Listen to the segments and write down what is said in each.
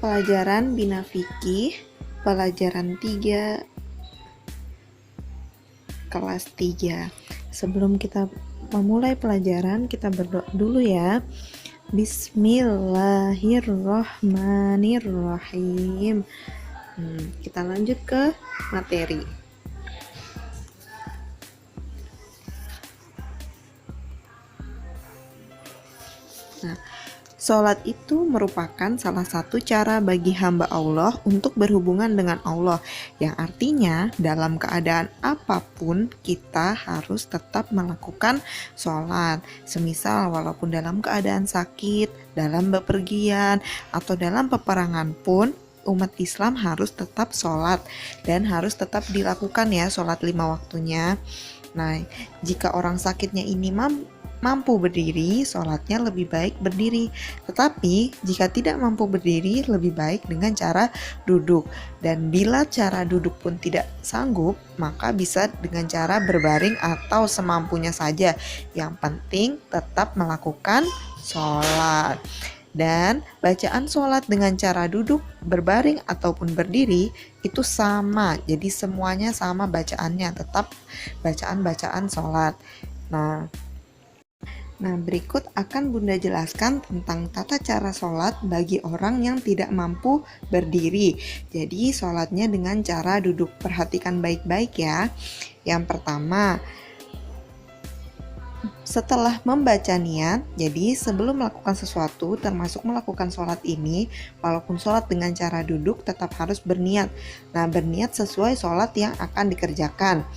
pelajaran Bina Fikih, pelajaran 3, kelas 3. Sebelum kita memulai pelajaran, kita berdoa dulu ya. Bismillahirrahmanirrahim. Kita lanjut ke materi. Nah, sholat itu merupakan salah satu cara bagi hamba Allah untuk berhubungan dengan Allah, yang artinya dalam keadaan apapun kita harus tetap melakukan sholat. Semisal walaupun dalam keadaan sakit, dalam bepergian, atau dalam peperangan pun, umat Islam harus tetap sholat dan harus tetap dilakukan ya sholat 5 waktunya. Nah, jika orang sakitnya ini mampu berdiri, sholatnya lebih baik berdiri. Tetapi jika tidak mampu berdiri, lebih baik dengan cara duduk. Dan bila cara duduk pun tidak sanggup, maka bisa dengan cara berbaring atau semampunya saja. Yang penting tetap melakukan sholat. Dan bacaan sholat dengan cara duduk, berbaring, ataupun berdiri itu sama. Jadi semuanya sama bacaannya, tetap bacaan-bacaan sholat. Nah, berikut akan Bunda jelaskan tentang tata cara sholat bagi orang yang tidak mampu berdiri. Jadi, sholatnya dengan cara duduk. Perhatikan baik-baik ya. Yang pertama, setelah membaca niat, jadi sebelum melakukan sesuatu, termasuk melakukan sholat ini, walaupun sholat dengan cara duduk, tetap harus berniat. Nah, berniat sesuai sholat yang akan dikerjakan.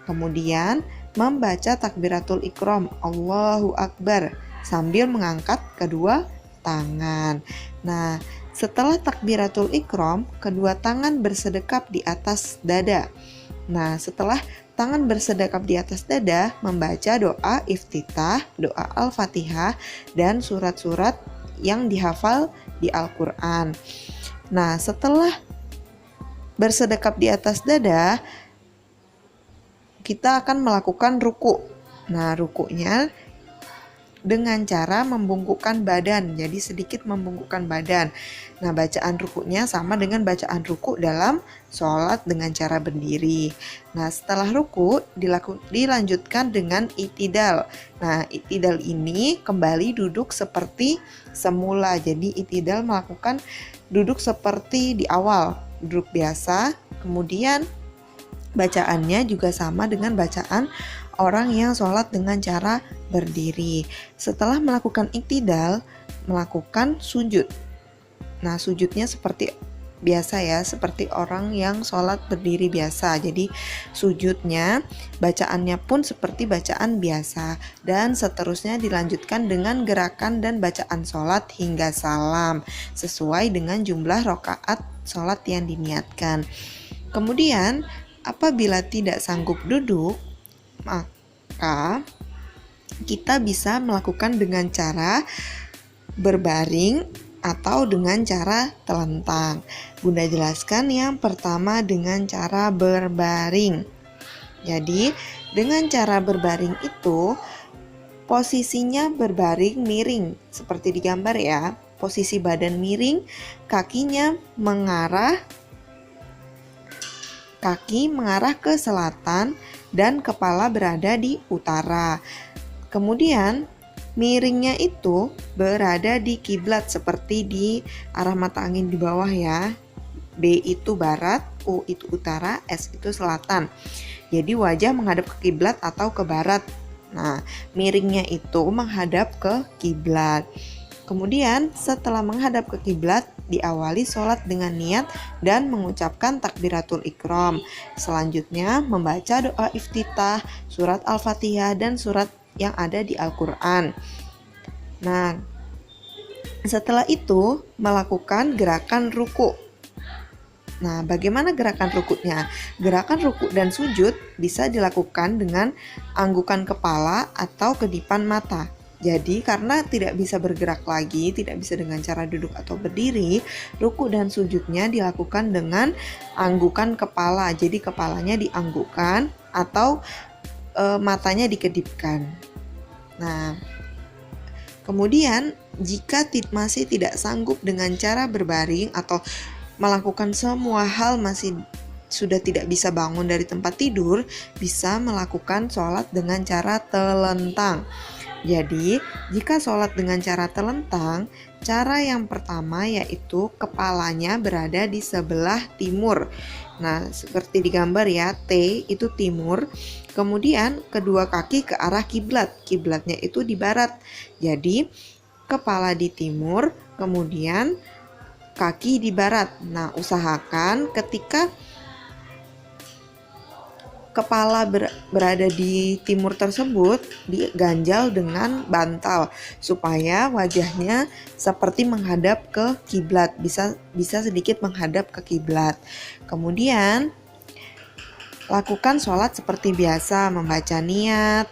Kemudian, membaca takbiratul ikram, Allahu Akbar, sambil mengangkat kedua tangan. Nah, setelah takbiratul ikram, kedua tangan bersedekap di atas dada. Nah, setelah tangan bersedekap di atas dada, membaca doa iftitah, doa Al-Fatihah, dan surat-surat yang dihafal di Al-Quran. Nah, setelah bersedekap di atas dada, kita akan melakukan ruku. Nah, rukunya dengan cara membungkukkan badan, jadi sedikit membungkukkan badan. Nah, bacaan rukunya sama dengan bacaan ruku dalam sholat dengan cara berdiri. Nah, setelah ruku dilanjutkan dengan i'tidal. Nah, i'tidal ini kembali duduk seperti semula. Jadi i'tidal melakukan duduk seperti di awal, duduk biasa, kemudian bacaannya juga sama dengan bacaan orang yang sholat dengan cara berdiri. Setelah melakukan iktidal, melakukan sujud. Nah, sujudnya seperti biasa ya, seperti orang yang sholat berdiri biasa. Jadi sujudnya, bacaannya pun seperti bacaan biasa. Dan seterusnya dilanjutkan dengan gerakan dan bacaan sholat hingga salam, sesuai dengan jumlah rakaat sholat yang diniatkan. Kemudian apabila tidak sanggup duduk, maka kita bisa melakukan dengan cara berbaring atau dengan cara telentang. Bunda jelaskan yang pertama dengan cara berbaring. Jadi, dengan cara berbaring itu posisinya berbaring miring seperti di gambar ya. Posisi badan miring, kaki mengarah ke selatan dan kepala berada di utara. Kemudian miringnya itu berada di kiblat seperti di arah mata angin di bawah ya. B itu barat, U itu utara, S itu selatan. Jadi wajah menghadap ke kiblat atau ke barat. Nah, miringnya itu menghadap ke kiblat. Kemudian setelah menghadap ke kiblat, diawali sholat dengan niat dan mengucapkan takbiratul ikram. Selanjutnya membaca doa iftitah, surat Al-Fatihah, dan surat yang ada di Al-Quran. Nah, setelah itu melakukan gerakan ruku. Nah, bagaimana gerakan rukunya? Gerakan ruku dan sujud bisa dilakukan dengan anggukan kepala atau kedipan mata. Jadi karena tidak bisa bergerak lagi, tidak bisa dengan cara duduk atau berdiri, ruku dan sujudnya dilakukan dengan anggukan kepala. Jadi kepalanya dianggukkan atau matanya dikedipkan. Nah, Kemudian jika masih tidak sanggup dengan cara berbaring atau melakukan semua hal masih sudah tidak bisa bangun dari tempat tidur, bisa melakukan sholat dengan cara telentang. Jadi, jika sholat dengan cara telentang, cara yang pertama yaitu kepalanya berada di sebelah timur. Nah, seperti di gambar ya, T itu timur. Kemudian kedua kaki ke arah kiblat. Kiblatnya itu di barat. Jadi, kepala di timur, kemudian kaki di barat. Nah, usahakan ketika kepala berada di timur tersebut diganjal dengan bantal supaya wajahnya seperti menghadap ke kiblat, bisa sedikit menghadap ke kiblat. Kemudian lakukan sholat seperti biasa, membaca niat,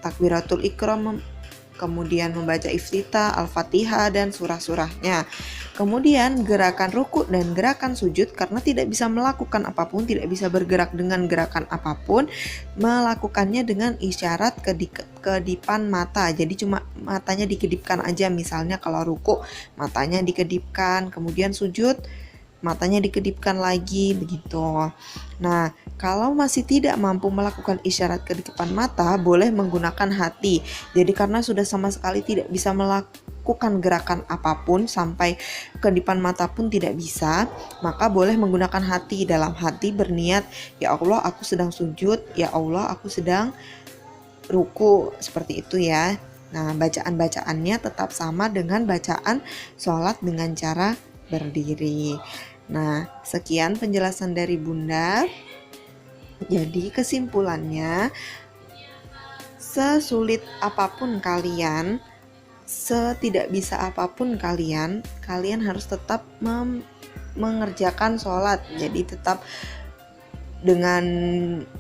takbiratul ikram, kemudian membaca iftitah, al-fatihah, dan surah-surahnya. Kemudian gerakan ruku dan gerakan sujud, karena tidak bisa melakukan apapun, tidak bisa bergerak dengan gerakan apapun, melakukannya dengan isyarat kedipan mata. Jadi cuma matanya dikedipkan aja, misalnya kalau ruku matanya dikedipkan, kemudian sujud matanya dikedipkan lagi, begitu. Nah, kalau masih tidak mampu melakukan isyarat kedipan mata, boleh menggunakan hati. Jadi karena sudah sama sekali tidak bisa melakukan gerakan apapun, sampai kedipan mata pun tidak bisa, maka boleh menggunakan hati. Dalam hati berniat, ya Allah aku sedang sujud, ya Allah aku sedang ruku, seperti itu ya. Nah, bacaan-bacaannya tetap sama dengan bacaan sholat dengan cara berdiri. Nah, sekian penjelasan dari Bunda. Jadi kesimpulannya, sesulit apapun kalian, setidak bisa apapun kalian harus tetap mengerjakan sholat. Jadi tetap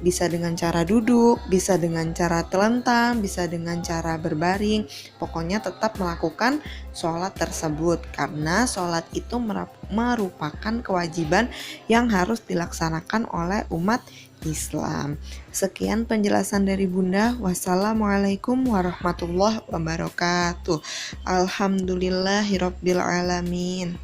bisa dengan cara duduk, bisa dengan cara telentang, bisa dengan cara berbaring. Pokoknya tetap melakukan sholat tersebut, karena sholat itu merupakan kewajiban yang harus dilaksanakan oleh umat Islam. Sekian penjelasan dari Bunda. Wassalamualaikum warahmatullahi wabarakatuh. Alhamdulillahirabbil alamin.